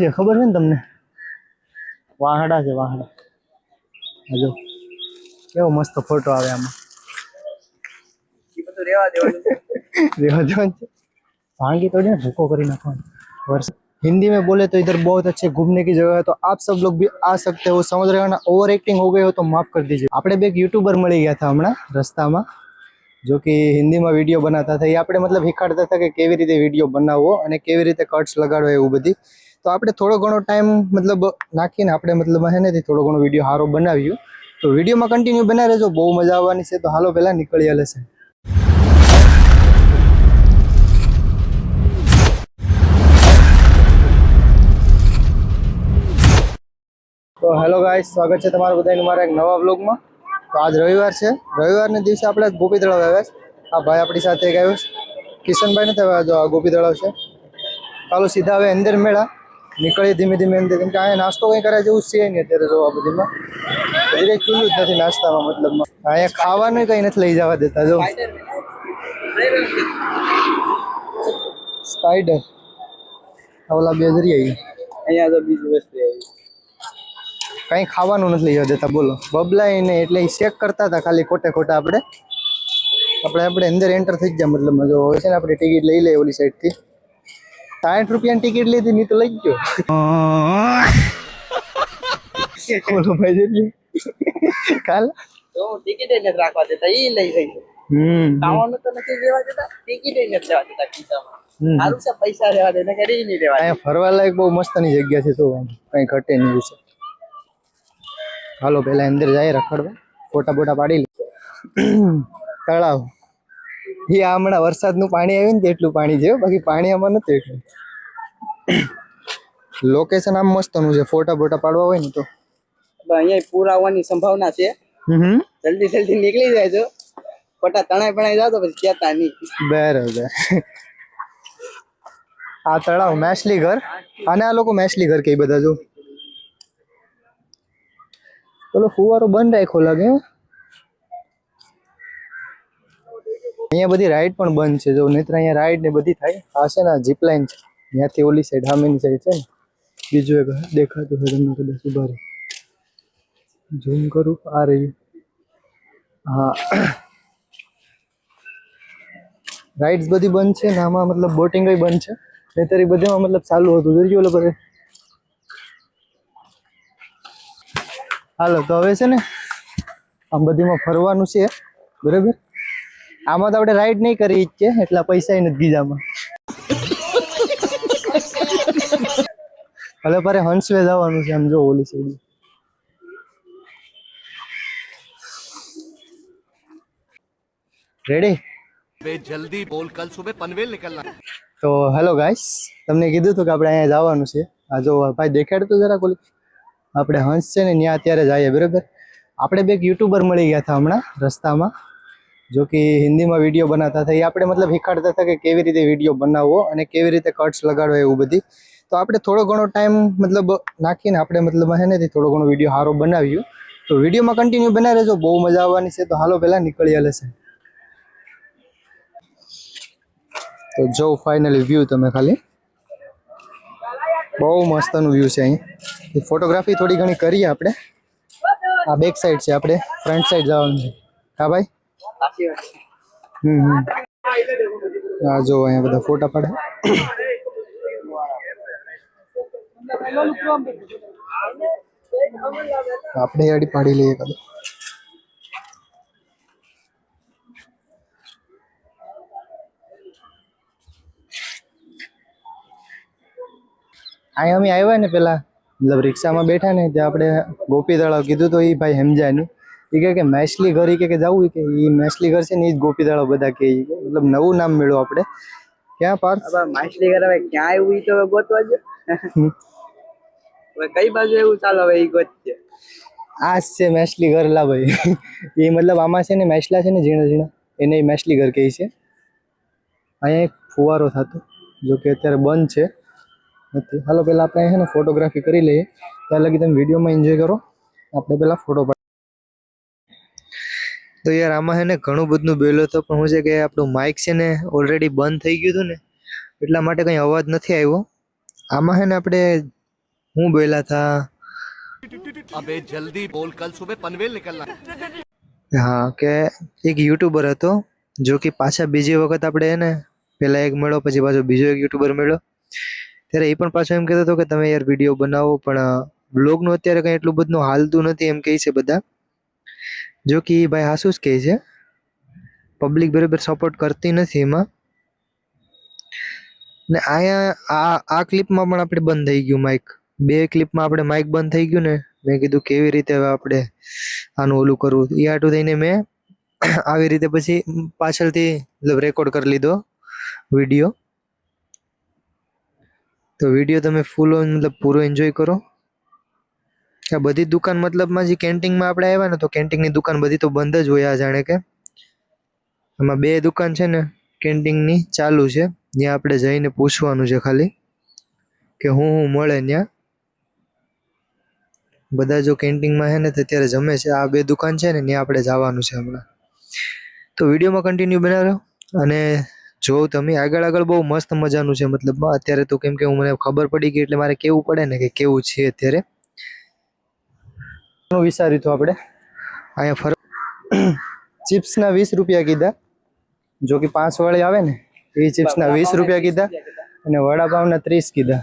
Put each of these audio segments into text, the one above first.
છે ખબર છે ને તમને? વાહડા છે વાહડા. જો કેવો મસ્ત फोटो આવે આમાં. એ બધું રેવા દેવાનું છે. भांगी तो ना भूको करी नाखो। हिंदी में बोले तो इधर बहुत अच्छे घूमने की जगह है, तो आप सब लोग भी आ सकते हो। समझ रहे हो ना? ओवर एक्टिंग हो गई हो तो माफ कर दीजिए। आपने भी एक यूट्यूबर मળી ગયા था હમણાં રસ્તામાં, जो कि हिंदीમાં વિડીયો બનાવતા હતા। એ આપણે મતલબ શીખવાડતા હતા કે કેવી રીતે વિડીયો બનાવવો અને કેવી રીતે કટ્સ લગાડવો એવું બધી। તો આપણે થોડો ઘણો ટાઈમ મતલબ નાખીને આપણે મતલબ હે ને થોડો ઘણો વિડીયો સારો બનાવ્યો। તો વિડીયોમાં કન્ટિન્યુ બના રહેજો, બહુ મજા આવવાની છે। તો હાલો પહેલા નીકળી આલે છે। तो हेलो गाइस, स्वागत है તમારું બધાનું મારા એક નવા વ્લોગમાં। તો આજ રવિવાર છે, રવિવારના દિવસે આપણે ગોપી તળાવ આવ્યા છે। આ ભાઈ આપણી સાથે એક આવ્યો છે, કિશનભાઈ નથી આવ્યા। જો આ ગોપી તળાવ છે। ચાલો સીધા હવે અંદર મેળા નીકળીએ ધીમે ધીમે અંદર, કેમ કે અહીંયા નાસ્તો કંઈ કરે જેવું છે નહીં અત્યારે। જો આ બધીમાં હજી કંઈ ખુલ્લું જ નથી નાસ્તામાં, મતલબમાં અહીંયા ખાવાનું કંઈ નથી લઈ જવા દેતા। જો સ્પાઈડર ઓલા બે જરી આવી, અહીંયા તો બીજી વસ્તુ આવી, કઈ ખાવાનું નથી લઈ જવા દેતા। બોલો બબલાઈ ને એટલે ચેક કરતા હતા ખાલી ખોટે ખોટા। આપણે અંદર એન્ટર થઈ ગયા, મતલબ જો હોય છે ને આપણે ટિકિટ લઈ લઈએ ઓલી સાઈડ થી। 60 રૂપિયાની ટિકિટ લીધી, ની તો લઈ ગયો બોલો ભાઈ જરી કાલ તો ટિકિટ જ નથી રાખવા દેતા, ઈ લઈ ગઈ। ખાવાનું તો નથી લેવા દેતા, ટિકિટ જ નથી લેવા દેતા ખીચામાં। સારું છે પૈસા લેવા દે ને કરી નહીં લેવા। અહીંયા ફરવા લાયક બહુ મસ્તની જગ્યા છે, તો કઈ ઘટે નહીં છે। હાલો પહેલા અંદર જાય રખડવા, ફોટા બોટા પાડી લે। તળાવ એ હમણાં વરસાદનું પાણી આવ્યું ને એટલું પાણી છે, બાકી પાણી આમાં નથી એટલું। લોકેશન આમ મસ્તનું છે, ફોટા બોટા પાડવા હોય ને તો અહીંયા પૂરા આવવાની સંભાવના છે। જલ્દી જલ્દી નીકળી જાય છો, ફોટા તણાઈ જાવ તો પછી કહેતા નહીં। બરાબર। આ તળાવ મેસલી ઘર, અને આ લોકો મેસલી ઘર કે બધા જો चलो फुवारो बंद राख्यो लागे। अहींया बधी राइड पण बंद छे, जो नहींतर अहींया राइड ने बधी थाय। आ छे ने जीप लाइन छे, ત્યાંથી ઓલી સાઈડ સામેની સાઈડ છે ને બીજું એક દેખાતું હોય તમને કદાચ, ઉભા રહે ઝૂમ કરું, આ રહ્યું। હા રાઇડ્સ બધી બંધ છે ને આમાં મતલબ બોટિંગ એ બંધ છે, નહીતર એ બધેમાં મતલબ ચાલુ હતું। જોજો ઓલો પર। હાલો તો હવે છે ને આમ બધીમાં ફરવાનું છે, બરાબર। આમાં તો આપણે રાઈડ નહીં કરી કે એટલા પૈસા નથી ગીજામાં। ભલે પરે હંસવે જવાનું છે, આમ જો ઓલી સાઈડ। રેડી? जल्दी बोल, कल सुबह पनवेल निकलना। તો હેલો ગાઈસ, તમને કીધું હતું કે આપણે અહીંયા જવાનું છે। આ જો ભાઈ દેખાડ તો જરા ઓલી આપણે હંસ છે ને ત્યાં અત્યારે જઈએ, બરાબર। આપણે બે એક યુટ્યુબર મળી ગયા હતા હમણાં રસ્તામાં, जो कि हिंदीમાં વિડીયો બનાવતા હતા। એ આપણે મતલબ શીખવાડતા હતા કે કેવી રીતે વિડીયો બનાવવો અને કેવી રીતે કટ્સ લગાડવો એવું બધી। તો આપણે થોડો ઘણો ટાઈમ મતલબ નાખીને આપણે મતલબ હે ને થોડો ઘણો વિડીયો સારો બનાવ્યો। તો વિડીયોમાં કન્ટિન્યુ બના રહેજો, બહુ મજા આવવાની છે। તો હાલો પહેલા નીકળી આલે છે। તો જો ફાઇનલી વ્યૂ તમે ખાલી બહુ મસ્તનું વ્યૂ છે। અહીં ફોટોગ્રાફી થોડી ઘણી કરીએ આપણે। આ બેક સાઈડ છે, આપણે ફ્રન્ટ સાઈડ જવાનું છે। હા ભાઈ, આ જો અહીંયા બધા ફોટા પાડે। આપણે ગાડી પાડી લઈએ કદાચ। અહીંયા અમે આવ્યા ને પેલા મતલબ રિક્ષામાં બેઠા ને ત્યાં આપણે ગોપી તળાવ કીધું, તો એ ભાઈ સમજ્યા નહીં। એ કહે કે મેસલી ઘર કે જવું, કે એ મેસલી ઘર છે ને એ જ ગોપી તળાવ બધા કહે, મતલબ નવું નામ મળ્યું આપણે। ક્યાં પાર્થ? મેસલી ઘર હવે ક્યાં આવ્યું તો ગોતવા જ, હવે કઈ બાજુ એવું ચાલો હવે એ ગોતશે। આ જ છે મેસલી ઘર લા ભાઈ। એ મતલબ આમાં છે ને મેસલા છે ને ઝીણા ઝીણા, એને મેસલી ઘર કહે છે। અહીંયા એક ફુવારો થતો, જો કે અત્યારે બંધ છે નથી। હાલો પહેલાં આપણે છે ને ફોટોગ્રાફી કરી લઈએ, ત્યાં લગી તમે વિડીયોમાં એન્જોય કરો। આપણે પહેલાં ફોટો તો યાર આમાં છે ને ઘણું બધું બોલ્યો હતો, પણ હું છે કે આપણું માઇક છે ને ઓલરેડી બંધ થઈ ગયું હતું ને, એટલા માટે કંઈ અવાજ નથી આવ્યો। આમાં છે ને આપણે હું બોલા था अबे जल्दी बोल कल सुबह पनवेल निकलना है। હા કે એક યુટ્યુબર હતો જો કે પાછા બીજી વખત આપણે એને પેલા એક મળ્યો પછી પાછો બીજો એક યુટ્યુબર મળ્યો ત્યારે એ પણ પાછો એમ કહેતો હતો કે તમે યાર વિડીયો બનાવો પણ બ્લોગનું અત્યારે કંઈ એટલું બધું હાલતું નથી એમ કહે છે બધા જો કે એ ભાઈ હાસુ જ કહે છે પબ્લિક બરાબર સપોર્ટ કરતી નથી એમાં ને અહીંયા આ ક્લિપમાં પણ આપણે બંધ થઈ ગયું માઇક બે ક્લિપમાં આપણે માઇક બંધ થઈ ગયું ને મેં કીધું કેવી રીતે હવે આપણે આનું ઓલું કરવું એ આટું થઈને મેં આવી રીતે પછી પાછળથી મતલબ રેકોર્ડ કરી લીધો વિડીયો તો વિડીયો તમે ફૂલ મતલબ પૂરો એન્જોય કરો આ બધી દુકાન મતલબમાં જે કેન્ટીનમાં આપણે આવ્યા ને તો કેન્ટીનની દુકાન બધી તો બંધ જ હોય આ જાણે કે આમાં બે દુકાન છે ને કેન્ટીનની ચાલુ છે ત્યાં આપણે જઈને પૂછવાનું છે ખાલી કે હું મળે ત્યાં બધા જો કેન્ટીનમાં છે ને તો અત્યારે જમે છે આ બે દુકાન છે ને ત્યાં આપણે જવાનું છે હમણાં તો વિડીયોમાં કન્ટિન્યુ બનાવ્યો અને જો તમે આગળ બહુ મસ્ત મજાનું છે મતલબમાં અત્યારે તો કેમ કે મને ખબર પડી ગઈ એટલે મારે કેવું પડે ને કે કેવું છે અત્યારે વિચાર્યું હતું આપણે અહીંયા ચિપ્સના 20 રૂપિયા કીધા જો કે 5 વાળી આવે ને એ ચિપ્સના 20 રૂપિયા કીધા અને વડાપાવના 30 કીધા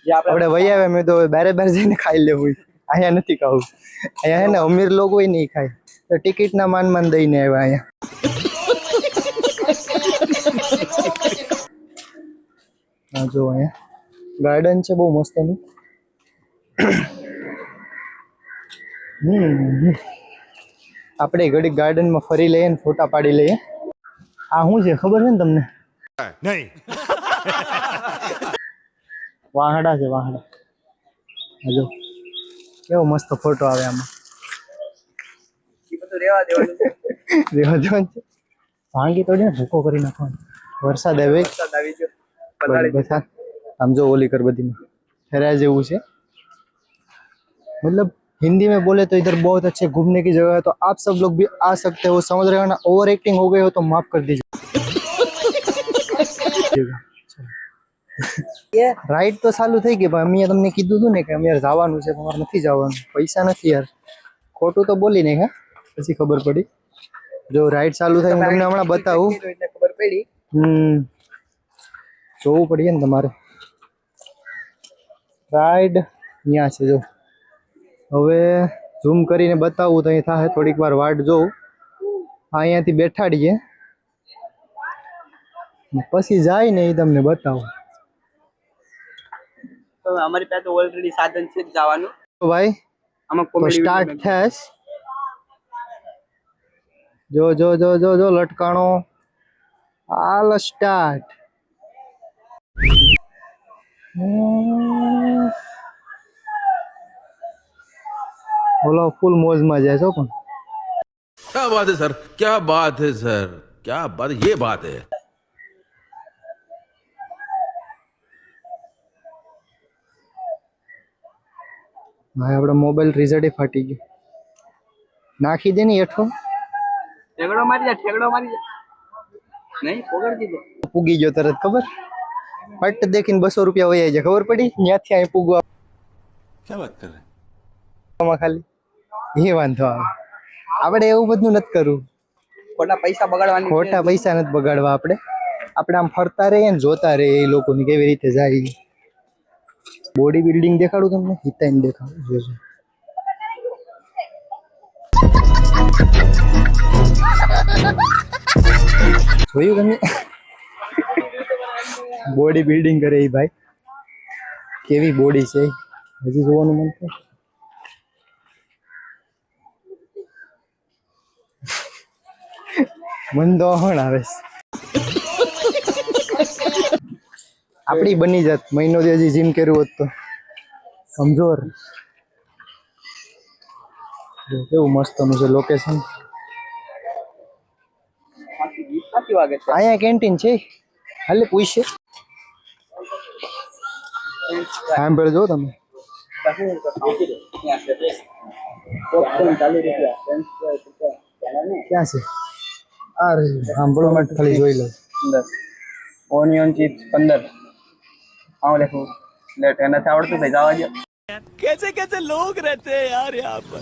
આપણે વહી આવ્યા મેં તો બારે જઈને ખાઈ લેવું અહીંયા નથી ખાવું અહીંયા હે ને અમીર લોકો હોય નહીં ખાય તો ટિકિટના માન દઈને આવ્યા અહીંયા જો અહીંયા ગાર્ડન છે બહુ મસ્ત એનું આપણે ઘડી ગાર્ડનમાં ફરી લઈએ ને ફોટા પાડી લઈએ આ શું છે ખબર છે ને તમને नहीं વાહડા છે વાહડા જો કેવો મસ્ત ફોટો આવે આમાં રેવા દેવાનું છે ભાંગી તો ને ભૂકો કરી નાખવાનો વરસાદ આવી ગયો આમ જો ઓલી કર બધીમાં ફેરા જેવું છે मतलब हिंदी में बोले तो इधर बहुत अच्छे घूमने की जगह है तो आप सब लोग भी आ सकते हो समझ रहे हो ना ओवर एक्टिंग हो गई हो तो माफ कर दीजिए राइड तो चालू થઈ ગઈ પણ અમે તમને કીધું હતું ને કે અમે યાર જવાનું છે પણ મારે નથી જવાનું પૈસા નથી યાર ખોટું તો બોલી નહીં હા પછી ખબર પડી જો રાઈડ ચાલુ થાય હું તમને હમણાં બતાવું એટલે ખબર પડી જોવું પડે ને તમારે રાઈડ અહીંયા છે જો હવે ઝૂમ કરીને બતાવું તો અહીં થાય થોડીક વાર વાટ જોઉં અહીંયાથી બેઠાડીએ પછી જાય ને એ તમને બતાવું તો અમારી પાસે ઓલરેડી સાધન છે જવાનું તો ભાઈ આમાં તો સ્ટાર્ટ થેસ જો જો જો જો જો લટકાણો હાલ સ્ટાર્ટ બોલો ફૂલ મોજમાં જાય છો પણ क्या बात है सर क्या बात है सर क्या बात ये बात है ભાઈ આપણો મોબાઈલ રિઝલ્ટ ફાટી ગયો નાખી દે ને હેઠો ઠેકડો મારી જા નહીં પકડી દીધો પૂગી ગયો તરત ખબર ફટ દેખીને 200 રૂપિયા વહી જાય ખબર પડી ત્યાંથી અહીં પૂગવા क्या बात कर रहे માં ખાલી એ વાંધો આવે આપણે એવું બધું નથી કરવું ખોટા પૈસા બગાડવાની ખોટા પૈસા નથી બગાડવા આપણે આમ ફરતા રહીએ ને જોતા રહીએ એ લોકોની કેવી રીતે જાય બોડી બિલ્ડિંગ દેખાડું તમને હિતાઈને દેખાડું જોજો જોયું તમે બોડી બિલ્ડિંગ કરે એ ભાઈ કેવી બોડી છે હજી જોવાનું મન થાય મન તો હણ આવે આપણી બની જાત મહિનો દી હજી જીમ કર્યું હોત તો કમજોર કેવું મસ્તનું છે લોકેશન અહીંયા કેન્ટીન છે હાલે પૂછશે સાંભળ જો તમે ક્યાં છે આ સાંભળવા માટે ખાલી જોઈ લો 10 ઓનિયન ચિપ્સ 15 આવો દેખો લેટ એનાથી આવડતું ભાઈ જવા દો यार कैसे कैसे लोग रहते हैं यार यहाँ पर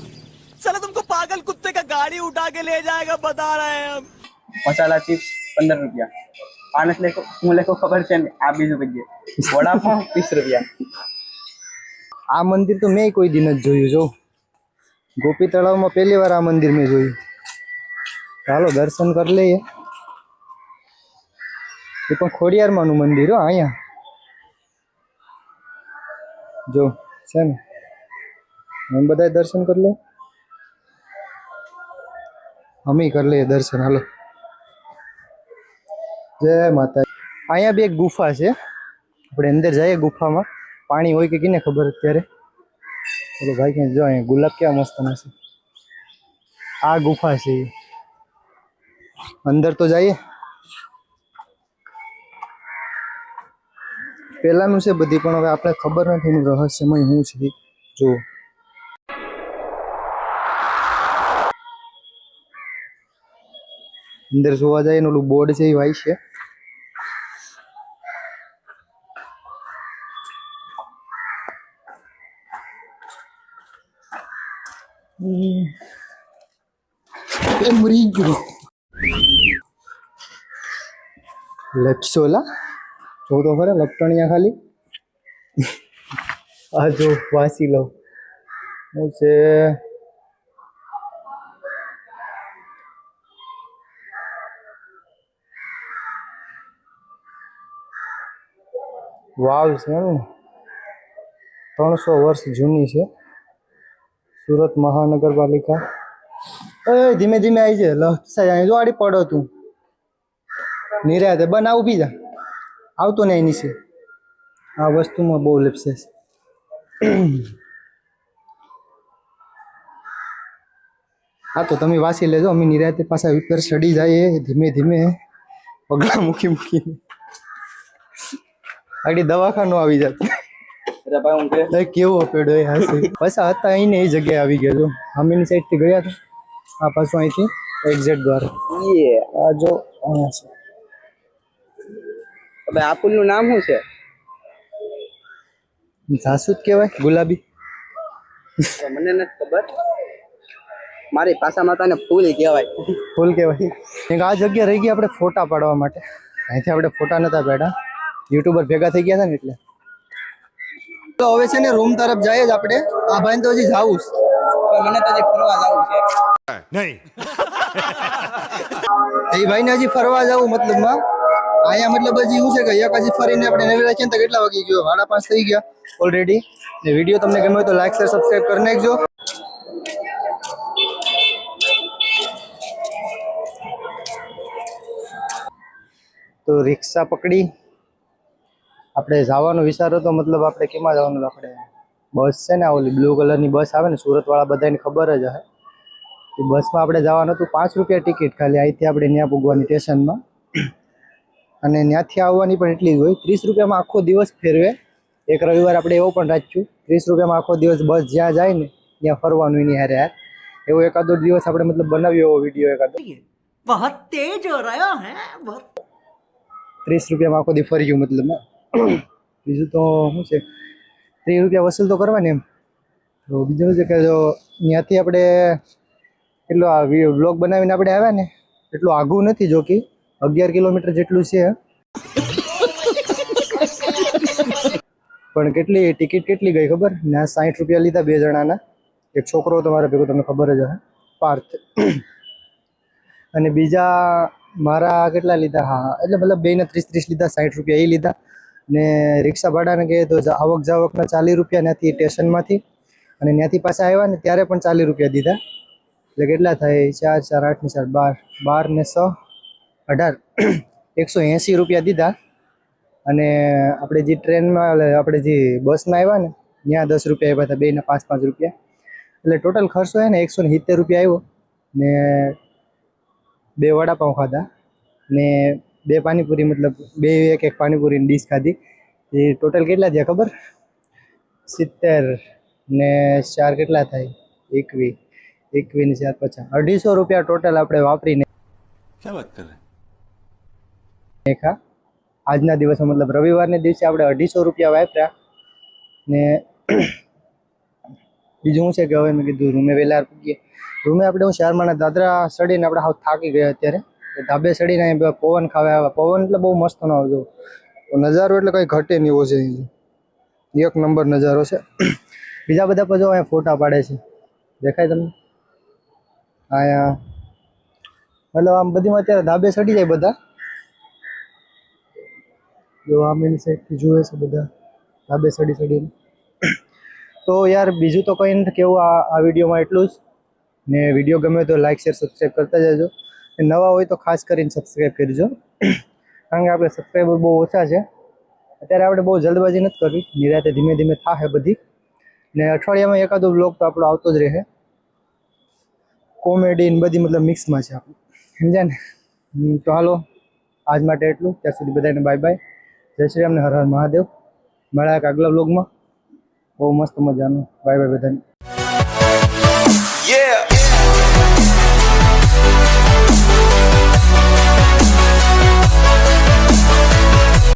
साला तुमको पागल कुत्ते का गाड़ी उठा के ले जाएगा बता रहे हैं हम મસાલા ચિપ્સ 15 રૂપિયા આનસ લેકો હું લેકો ખબર છે ને આ બીજું બજે વડાપાઉં 30 રૂપિયા આ મંદિર તો મેં કોઈ દિન જ જોયું જો ગોપી તળાવમાં પહેલી વાર આ મંદિર મેં જોયું ચાલો દર્શન કરી લઈએ એ પણ ખોડિયારમાંનું મંદિર હો અહીંયા જો છે ને हम બધા દર્શન કરી લો અમે કરી લઈએ દર્શન હાલો જય માતા અહીંયા બી એક ગુફા છે આપણે અંદર જઈએ ગુફામાં પાણી હોય કે કીને ખબર અત્યારે ચલો ભાઈ ક્યાં જો અહીંયા ગુલાબ કેવા મસ્ત છે આ ગુફા છે અંદર તો જઈએ પહેલાનું છે બધી પણ હવે આપણે ખબર નથી એનું રહસ્યમય શું છે જો અંદર જોવા જાય એનું ઓલું બોર્ડ છે એ વાય છે મરી ગયો લેપ્સોલા જો તો ખરે લપટણિયા ખાલી આ જો વાસી લો હું છે વાવ છે ને 300 વર્ષ જૂની છે સુરત મહાનગરપાલિકા એ ધીમે ધીમે આવી છે લક્ષાઈ અહીં જો આડી પડો તું નિરાતે બન આવું બીજા આવતો ને અહીં નીચે આ વસ્તુમાં બહુ લેપસે હા તો તમે વાસી લેજો અમે નિરાતે પાછા ઉપર ચડી જાય ધીમે ધીમે પગલા મૂકી મૂકીને આડી દવાખાનું આવી જાય અરે ભાઈ હું કે કેવો પેડો એ હાસે પાછા હતા અહીંને એ જગ્યાએ આવી ગયા જો અમીની સાઈડ થી ગયા હતા આ પાછું અહીંથી એક્ઝેટ દ્વાર આ જો અહીંયા છે હવે આ ફૂલનું નામ શું છે જાસૂદ કહેવાય ગુલાબી તો મને નથી ખબર મારી પાસા માતાને ફૂલ કહેવાય ફૂલ કહેવાય કેમ કે આ જગ્યા રહી ગઈ આપણે ફોટા પાડવા માટે અહીંથી આપણે ફોટા નતા પાડ્યા યુટ્યુબર ભેગા થઈ ગયા હતા ને એટલે તો હવે છે ને રૂમ તરફ જાય જ આપણે આ ભાઈ તો હજી જાવું મને તો હજી ફરવા જવું છે नहीं એ ભાઈને હજી ફરવા જવું મતલબમાં અહીંયા મતલબ હજી શું છે કે એક હજી ફરીને આપણે નવી રાખીએ તો કેટલા વાગી ગયો 5:30 થઈ ગયા ઓલરેડી ને વિડીયો તમને ગમ્યો હોય તો લાઈક શેર સબસ્ક્રાઇબ કરી નાખજો તો રિક્ષા પકડી આપણે જવાનો વિચાર હતો મતલબ આપણે કેમાં જવાનું આપણે બસ છે ને ઓલી બ્લુ કલરની બસ આવે ને સુરત વાળા બધાને ખબર જ હશે એ બસમાં આપણે જવાનું હતું 5 રૂપિયા ટિકિટ ખાલી અહીંથી આપણે ત્યાં પૂગવાની સ્ટેશનમાં અને ત્યાંથી આવવાની પણ એટલી જ હોય 30 રૂપિયામાં આખો દિવસ ફેરવે એક રવિવાર આપણે એવો પણ રાખ્યું 30 રૂપિયામાં આખો દિવસ બસ જ્યાં જાય ને ત્યાં ફરવાનું એની હારે યાર એવો એકાદો દિવસ આપણે મતલબ બનાવ્યો એવો વિડીયો એકાદો बहुत तेज हो रहा है बहुत 30 રૂપિયામાં આખો દી ફરી ગયું મતલબ બીજું તો શું છે 30 રૂપિયા વસૂલ તો કરવાની એમ તો બીજું શું છે કે જો ત્યાંથી આપણે એટલો આ વ્લોગ બનાવીને આપણે આવ્યા ને એટલું આઘું નથી જો કે 11 કિલોમીટર જેટલું છે પણ કેટલી ટિકિટ કેટલી ગઈ ખબર ના 60 રૂપિયા લીધા બે જણાના એક છોકરો તમારા ભેગો તમને ખબર જ હશે પાર્થ અને બીજા મારા કેટલા લીધા હા એટલે મતલબ બેને 30 લીધા 60 રૂપિયા એ લીધા ને રિક્ષા ભાડાને કહે તો આવક જાવકના 40 રૂપિયા ત્યાંથી સ્ટેશનમાંથી અને ત્યાંથી પાછા આવ્યા ને ત્યારે પણ 40 રૂપિયા દીધા એટલે કેટલા થાય 4 4 8 ને 4 12 ને 6 18 180 રૂપિયા દીધા અને આપણે જે ટ્રેનમાં આપણે જે બસમાં આવ્યા ને ત્યાં 10 રૂપિયા આવ્યા હતા બેને 5 રૂપિયા એટલે ટોટલ ખર્ચો છે ને 170 રૂપિયા આવ્યો ને 2 વડાપાઉં ખાધા ને 2 પાણીપુરી મતલબ 2 એક પાણીપુરીની ડીશ ખાધી એ ટોટલ કેટલા થયા ખબર 70 ને 4 કેટલા થાય 21 ને 4 50 250 રૂપિયા ટોટલ આપણે વાપરીને क्या बात कर रहे દેખા આજના દિવસે મતલબ રવિવારને દિવસે આપણે 250 રૂપિયા વાપર્યા ને બીજું શું છે કે હવે મેં કીધું રૂમે વહેલા પૂગીએ. રૂમે આપણે હું શહેરમાં દાદરા ચડીને આપણે હાવ થાકી ગયા અત્યારે. ધાબે ચડીને અહીં પવન ખાવા આવ્યા. પવન એટલે બહુ મસ્ત ન આવજો, નજારો એટલે કંઈ ઘટે નહીં એવો છે. એક નંબર નજારો છે. બીજા બધા પણ જો અહીંયા ફોટા પાડે છે, દેખાય તમને? અહીંયા મતલબ આમ બધીમાં અત્યારે ધાબે ચડી જાય બધા. જો આમ એની સાઈડથી જુએ છે બધા ધાબે ચડીને. તો યાર બીજું તો કંઈ નથી કેવું આ વિડીયોમાં, એટલું જ. ને વિડીયો ગમે તો લાઈક શેર સબસ્ક્રાઈબ કરતા જજો. નવા હોય તો ખાસ કરીને સબસ્ક્રાઈબ કરજો, કારણ કે આપણે સબસ્ક્રાઈબર બહુ ઓછા છે અત્યારે. આપણે બહુ જલ્દબાજી નથી કરવી, નિરાતે ધીમે ધીમે થાશે બધી. ને અઠવાડિયામાં એકાદો બ્લોગ તો આપણો આવતો જ રહે. કોમેડી ને બધી મતલબ મિક્સમાં છે આપણું, સમજ્યા ને? તો હાલો આજ માટે એટલું. ત્યાં સુધી બધાને બાય બાય, જય શ્રી રામ ને હર હર મહાદેવ. મળ્યા એક આગલા બ્લોગમાં બહુ મસ્ત મજાનું. બાય બાય બધાને. Yeah.